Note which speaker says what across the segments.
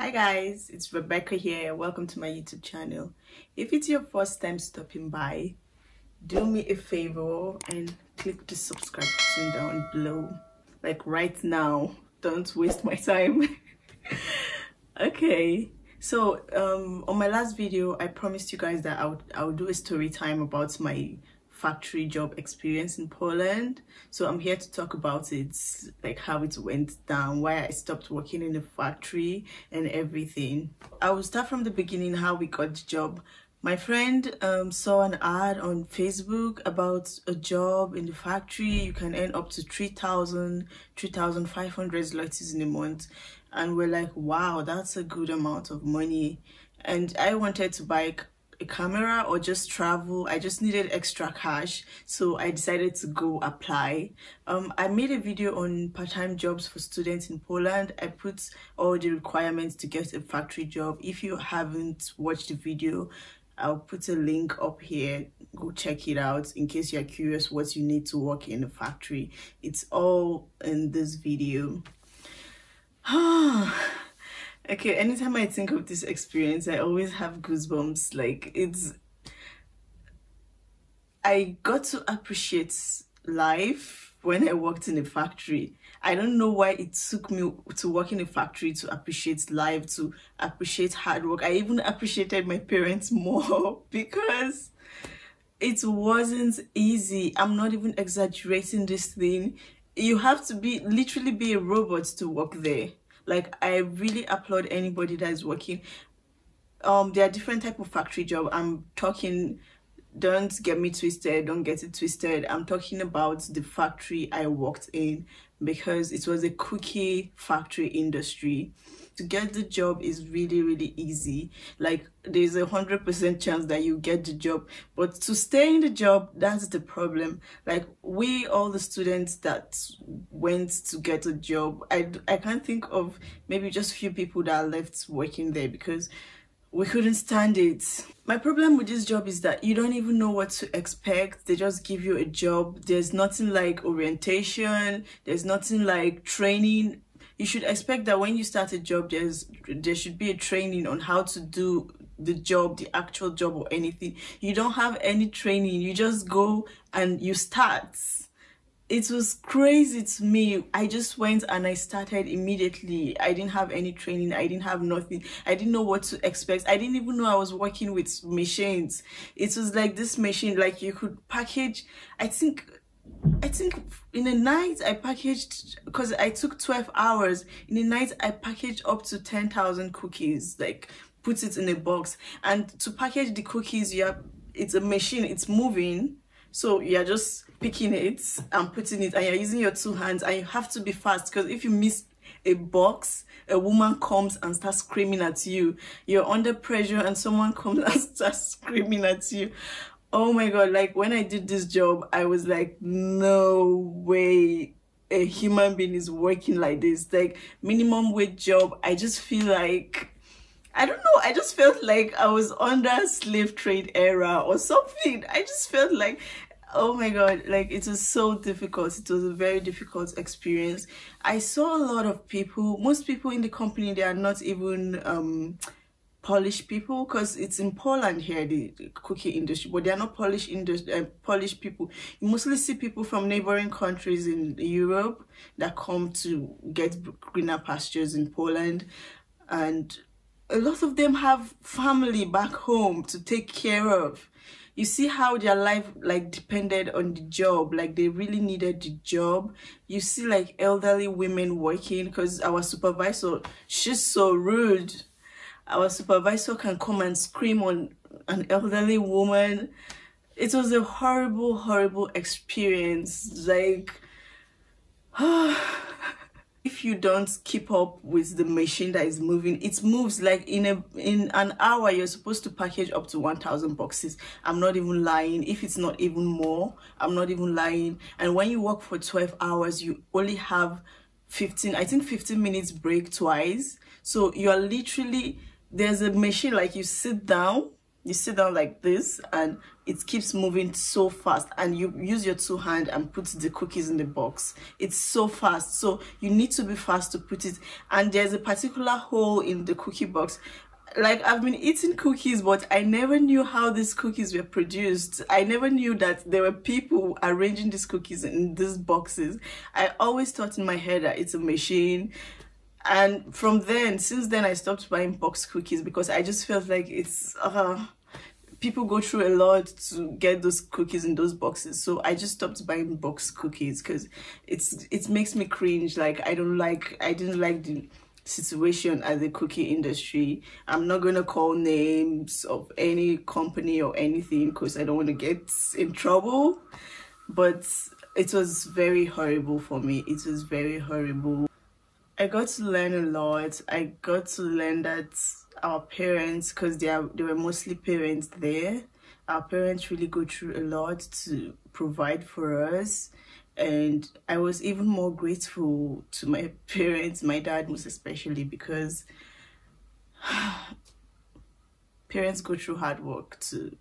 Speaker 1: Hi guys, it's Rebecca here. Welcome to my YouTube channel. If it's your first time stopping by, do me a favor and click the subscribe button down below, like right now. Don't waste my time. Okay, so on my last video I promised you guys that I would do a story time about my factory job experience in Poland. So I'm here to talk about it, like how it went down, why I stopped working in the factory and everything. I will start from the beginning, how we got the job. My friend saw an ad on Facebook about a job in the factory. You can earn up to 3,500 zlotys in a month, and we're like, wow, that's a good amount of money. And I wanted to buy a camera or just travel. I just needed extra cash, so I decided to go apply. I made a video on part-time jobs for students in Poland. I put all the requirements to get a factory job. If you haven't watched the video, I'll put a link up here. Go check it out in case you're curious what you need to work in a factory. It's all in this video. Okay, anytime I think of this experience, I always have goosebumps. Like, I got to appreciate life when I worked in a factory. I don't know why it took me to work in a factory to appreciate life, to appreciate hard work. I even appreciated my parents more because it wasn't easy. I'm not even exaggerating this thing. You have to literally be a robot to work there. Like, I really applaud anybody that is working. There are different type of factory job. I'm talking, don't get me twisted, don't get it twisted. I'm talking about the factory I worked in, because it was a cookie factory industry. To get the job is really easy. Like, there's 100% chance that you get the job, but to stay in the job, that's the problem. Like, all the students that went to get a job, I can't think of, maybe just few people that left working there because we couldn't stand it. My problem with this job is that you don't even know what to expect. They just give you a job. There's nothing like orientation. There's nothing like training. You should expect that when you start a job, there should be a training on how to do the job, the actual job or anything. You don't have any training. You just go and you start. It was crazy to me. I just went and I started immediately. I didn't have any training. I didn't have nothing. I didn't know what to expect. I didn't even know I was working with machines. It was like this machine, like you could package, I think in a night I packaged, because I took 12 hours. In a night I packaged up to 10,000 cookies, like put it in a box. And to package the cookies, it's a machine, it's moving. So you're just picking it and putting it, and you're using your two hands, and you have to be fast, because if you miss a box, a woman comes and starts screaming at you. You're under pressure and someone comes and starts screaming at you. Oh my god, like when I did this job, I was like, no way a human being is working like this. Like, minimum wage job. I just feel like, I don't know, I just felt like I was under slave trade era or something. I just felt like, oh my god, like it was so difficult. It was a very difficult experience. I saw a lot of people, most people in the company, they are not even Polish people, because it's in Poland here, the cookie industry, but they are not Polish people. You mostly see people from neighboring countries in Europe that come to get greener pastures in Poland, and a lot of them have family back home to take care of. You see how their life like depended on the job, like they really needed the job. You see like elderly women working, because our supervisor, she's so rude. Our supervisor can come and scream on an elderly woman. It was a horrible experience. Like, if you don't keep up with the machine that is moving, it moves like in an hour. You're supposed to package up to 1,000 boxes. I'm not even lying. If it's not even more, I'm not even lying. And when you work for 12 hours, you only have 15 minutes break twice. So you are literally, there's a machine, like you sit down you sit down like this and it keeps moving so fast, and you use your two hands and put the cookies in the box. It's so fast, so you need to be fast to put it. And there's a particular hole in the cookie box. Like, I've been eating cookies, but I never knew how these cookies were produced. I never knew that there were people arranging these cookies in these boxes. I always thought in my head that it's a machine. And from then, since then, I stopped buying box cookies because I just felt like it's people go through a lot to get those cookies in those boxes. So I just stopped buying box cookies because it makes me cringe. Like, I didn't like the situation at the cookie industry. I'm not gonna call names of any company or anything because I don't want to get in trouble, but it was very horrible for me. It was very horrible. I got to learn a lot. I got to learn that our parents, because they were mostly parents there, our parents really go through a lot to provide for us. And I was even more grateful to my parents, my dad most especially, because parents go through hard work to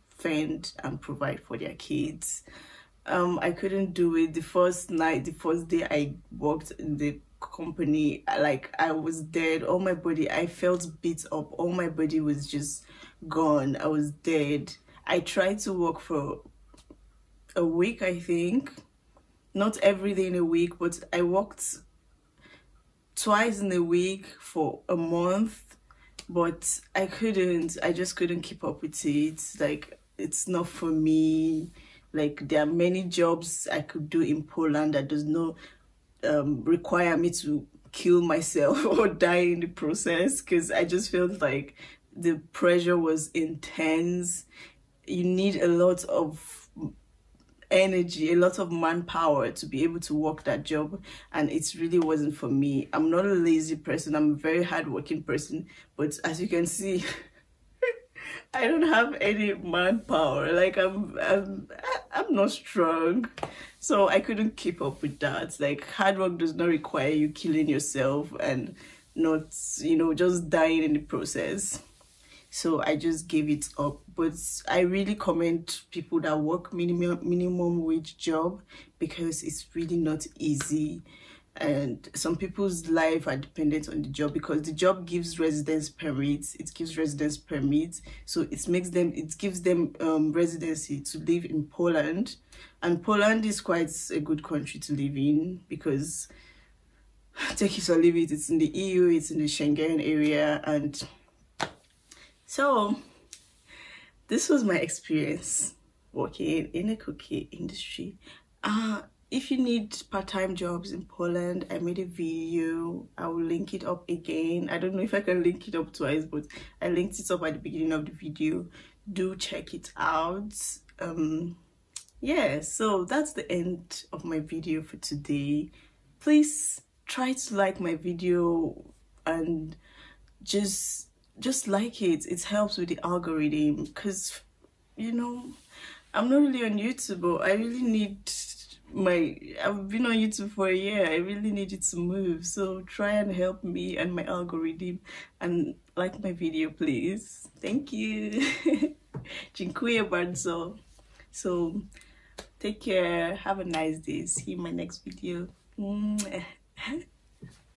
Speaker 1: fend and provide for their kids. I couldn't do it. The first day I worked in the company, like, I was dead. All my body, I felt beat up. All my body was just gone. I was dead. I tried to work for a week, I think. Not every day in a week, but I worked twice in a week for a month, but I just couldn't keep up with it. Like, it's not for me. Like, there are many jobs I could do in Poland that does not require me to kill myself or die in the process, because I just felt like the pressure was intense. You need a lot of energy, a lot of manpower to be able to work that job, and it really wasn't for me. I'm not a lazy person. I'm a very hardworking person, but as you can see, I don't have any manpower. Like, I'm not strong, so I couldn't keep up with that. Like, hard work does not require you killing yourself and not, you know, just dying in the process. So I just gave it up. But I really commend people that work minimum wage job, because it's really not easy. And some people's life are dependent on the job, because the job gives residence permits. It gives residence permits, so it gives them residency to live in Poland. And Poland is quite a good country to live in, because take it or leave it, it's in the EU, it's in the Schengen area. And so this was my experience working in a cookie industry. If you need part-time jobs in Poland, I made a video. I will link it up again. I don't know if I can link it up twice, but I linked it up at the beginning of the video. Do check it out. Yeah, so that's the end of my video for today. Please try to like my video and just like it. It helps with the algorithm, because, you know, I'm not really on YouTube, but I really need I've been on YouTube for a year. I really need it to move, so try and help me and my algorithm and like my video, please. Thank you. Dziękuję bardzo. So take care, have a nice day, see you in my next video.